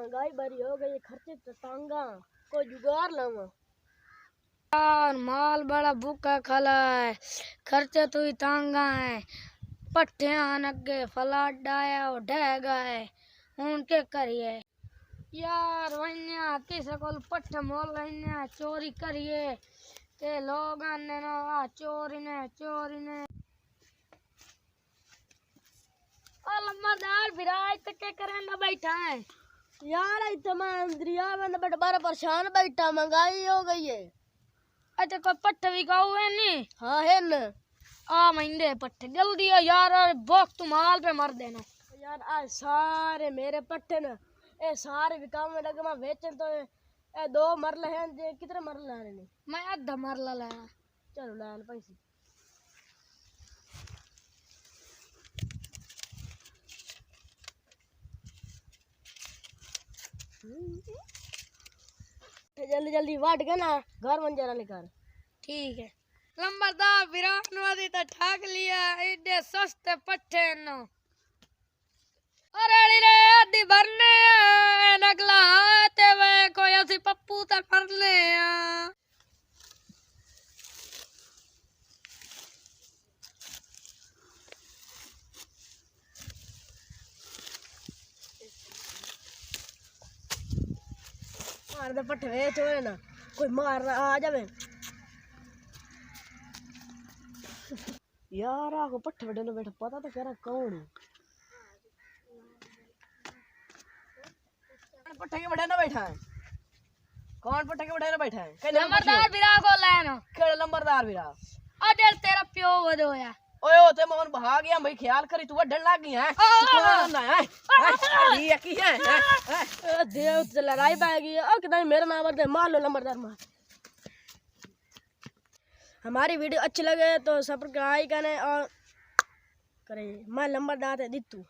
महंगाई बड़ी हो गई, खर्चे तो तांगा, कोई जुगाड़ लावा। यार माल बड़ा भूखा खला है, खर्चे तो ही तांगा है। पट्टे आन अगे फलाट डाया और ढह गए, हूं के करिए यार। वन्या किसे को पट्ट मोल वन्या चोरी करिए ते लोग आने ना आ चोरी ने लम्बादार विराज तक के करे ना बैठा है यार इतना मैं दरिया में बड़ा बड़ा परेशान बैठा, महंगाई हो गई है। अच्छा कोई पट्ट भी गाऊ है नी? हाँ है न। आ महिंदे पट्टे जल्दी आ यार, वक्त माल पे मर देना यार आज सारे मेरे पट्टे न, ए सारे विकाम में लगे, मैं बेचन तो ए दो मरले हैं, जे कितने मरले हैं ने? मैं आधा मरला लाया। चलो ले पैसे। जल्दी जल्दी वाट के ना घर बन जरा लेकर। ठीक है लंबरदार विराट नवादी तो ठाक लिया, इतने सस्ते पट्टे न। अरे रे आदि भरने नगला हाथे वे कोई ऐसी पप्पू तो कर ले। मार दे पट्टे वे छोड़े ना, कोई मार आ जावे। यार आको पट्टे बैठे ना बैठा, पता तो करा कौन है। पट्टे के बैठे ना बैठा है कौन? पट्टे के बैठे ना बैठा है लंबरदार विरा को लेना। केड़े लंबरदार विरा? अरे तेरा प्यो वदो या ओए ओ ते मोहन भाग गया भाई, ख्याल करी तू डर लाग गई है। कौन ना है ये की है देव से लड़ाई पाएगी। ओ कितना मेरा नाम दे, मार लो लंबरदार मार। हमारी वीडियो अच्छी लगे तो सब्सक्राइब करें और करें। मैं लंबरदार है दित्तू।